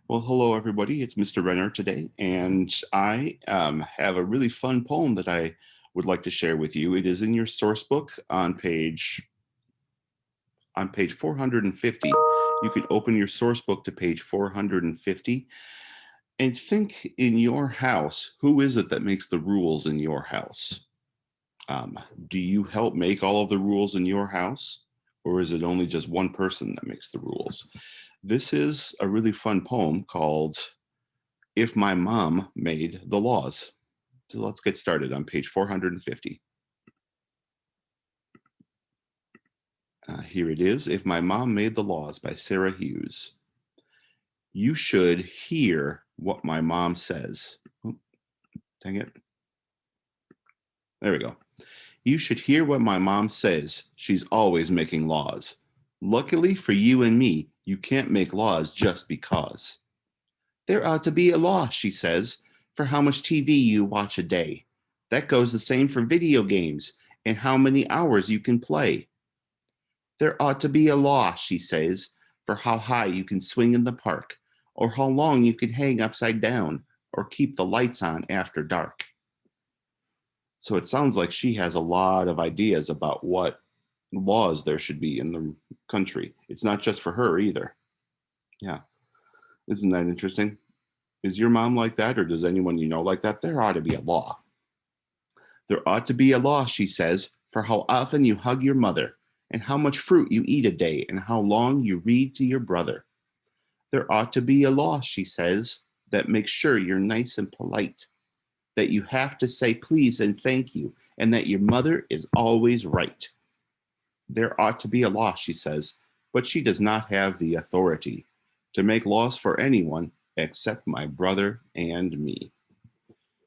Well, hello, everybody. It's Mr. Renner today, and I have a really fun poem that I would like to share with you. It is in your source book on page 450. You can open your source book to page 450 and think in your house, who is it that makes the rules in your house? Um, do you help make all of the rules in your house, or is it only just one person that makes the rules? This is a really fun poem called If My Mom Made the Laws. So let's get started on page 450. Here it is. If My Mom Made the Laws by Sarah Hughes. You should hear what my mom says. Oh, dang it. There we go. You should hear what my mom says. She's always making laws. Luckily for you and me, you can't make laws just because. There ought to be a law, she says, for how much TV you watch a day. That goes the same for video games and how many hours you can play. There ought to be a law, she says, for how high you can swing in the park, or how long you can hang upside down, or keep the lights on after dark. So it sounds like she has a lot of ideas about what laws there should be in the country. It's not just for her either. Yeah. Isn't that interesting? Is your mom like that, or does anyone you know like that? There ought to be a law. There ought to be a law, she says, for how often you hug your mother, and how much fruit you eat a day, and how long you read to your brother. There ought to be a law, she says, that makes sure you're nice and polite, that you have to say please and thank you, and that your mother is always right. There ought to be a law, she says, but she does not have the authority to make laws for anyone except my brother and me.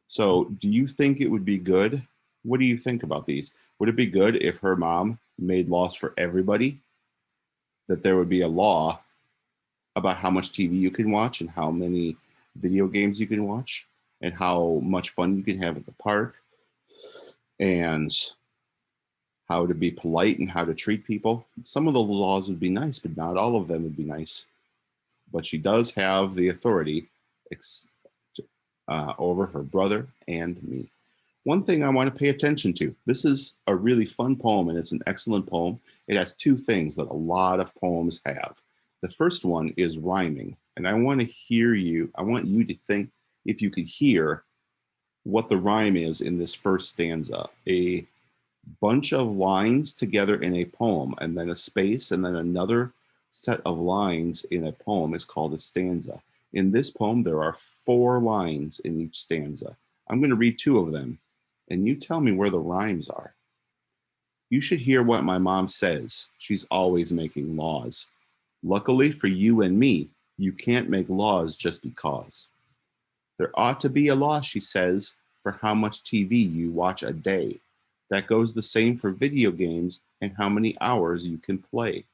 So, do you think it would be good? What do you think about these? Would it be good if her mom made laws for everybody? That there would be a law about how much TV you can watch and how many video games you can watch and how much fun you can have at the park and how to be polite and how to treat people. Some of the laws would be nice, but not all of them would be nice. But she does have the authority over her brother and me. One thing I want to pay attention to, this is a really fun poem and it's an excellent poem. It has two things that a lot of poems have. The first one is rhyming. And I want you to think if you could hear what the rhyme is in this first stanza. A bunch of lines together in a poem, and then a space, and then another set of lines in a poem is called a stanza. In this poem, there are 4 lines in each stanza. I'm going to read 2 of them, and you tell me where the rhymes are. You should hear what my mom says. She's always making laws. Luckily for you and me, you can't make laws just because. There ought to be a law, she says, for how much TV you watch a day. That goes the same for video games and how many hours you can play.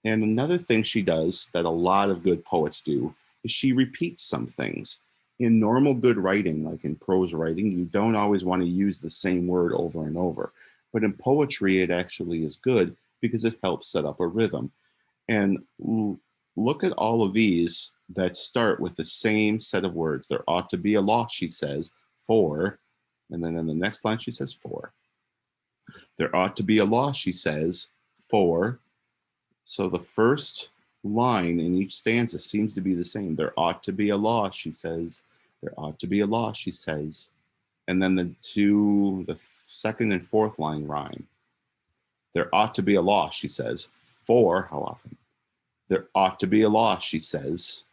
And another thing she does that a lot of good poets do is she repeats some things. In normal good writing, like in prose writing, you don't always want to use the same word over and over. But in poetry, it actually is good because it helps set up a rhythm. And look at all of these that start with the same set of words. There ought to be a law, she says, for, and then in the next line, she says, for. There ought to be a law, she says, for. So the first line in each stanza seems to be the same. There ought to be a law, she says. There ought to be a law, she says. And then the second and fourth line rhyme. There ought to be a law, she says. For how often? There ought to be a law, she says.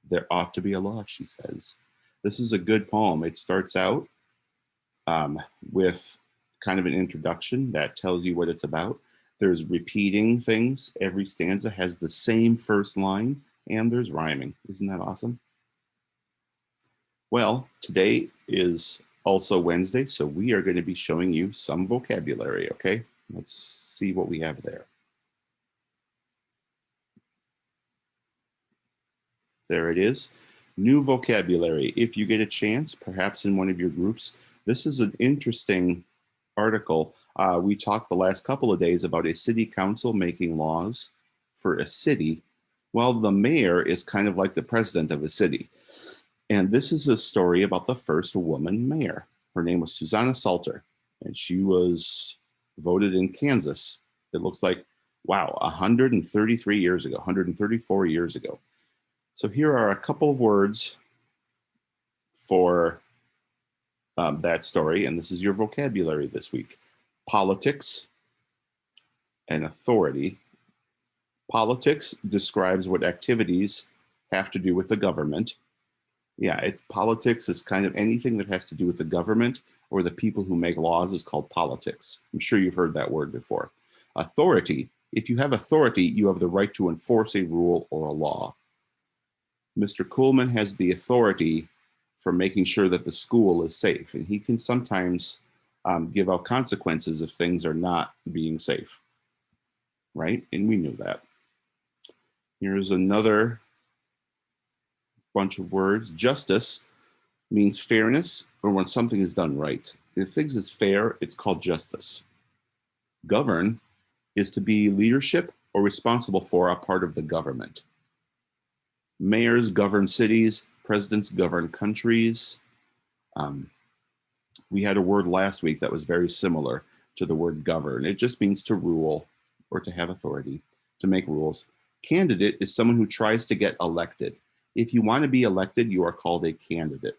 There ought to be a law, she says. This is a good poem. It starts out with kind of an introduction that tells you what it's about. There's repeating things. Every stanza has the same first line, and there's rhyming. Isn't that awesome? Well, today is also Wednesday, so we are going to be showing you some vocabulary, okay? Let's see what we have there. There it is. New vocabulary. If you get a chance, perhaps in one of your groups, this is an interesting article. We talked the last couple of days about a city council making laws for a city, Well, the mayor is kind of like the president of a city. And this is a story about the first woman mayor. Her name was Susanna Salter, and she was voted in Kansas. It looks like, wow, 133 years ago, 134 years ago. So here are a couple of words for that story, and this is your vocabulary this week. Politics and authority. Politics describes what activities have to do with the government. Yeah, politics is kind of anything that has to do with the government or the people who make laws is called politics. I'm sure you've heard that word before. Authority, if you have authority, you have the right to enforce a rule or a law. Mr. Kuhlman has the authority for making sure that the school is safe, and he can sometimes give out consequences if things are not being safe, right? And we knew that. Here's another bunch of words. Justice means fairness or when something is done right. If things is fair, it's called justice. Govern is to be leadership or responsible for a part of the government. Mayors govern cities, presidents govern countries. We had a word last week that was very similar to the word govern. It just means to rule or to have authority, to make rules. Candidate is someone who tries to get elected. If you want to be elected, you are called a candidate.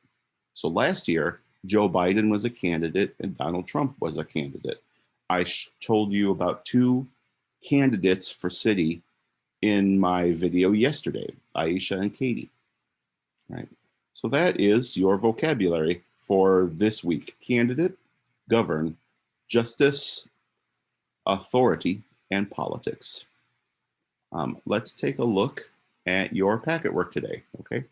So last year, Joe Biden was a candidate and Donald Trump was a candidate. I told you about two candidates for city in my video yesterday, Aisha and Katie, right? So that is your vocabulary for this week. Candidate, govern, justice, authority, and politics. Let's take a look at your packet work today, okay?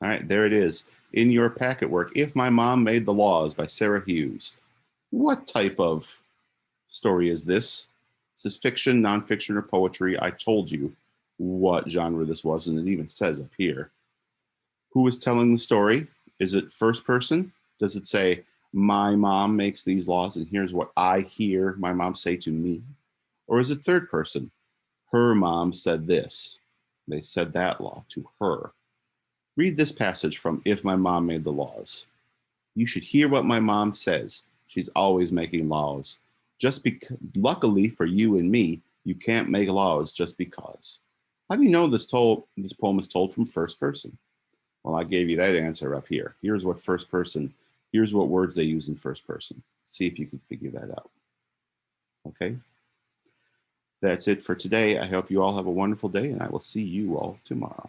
All right, there it is. In your packet work, If My Mom Made the Laws by Sarah Hughes. What type of story is this? Is this fiction, nonfiction, or poetry? I told you what genre this was, and it even says up here. Who is telling the story? Is it first person? Does it say, my mom makes these laws, and here's what I hear my mom say to me? Or is it third person? Her mom said this. They said that law to her. Read this passage from If My Mom Made the Laws. You should hear what my mom says. She's always making laws. Just because, luckily for you and me, you can't make laws just because. How do you know this poem is told from first person? Well, I gave you that answer up here. Here's what words they use in first person. See if you can figure that out. Okay? That's it for today. I hope you all have a wonderful day, and I will see you all tomorrow.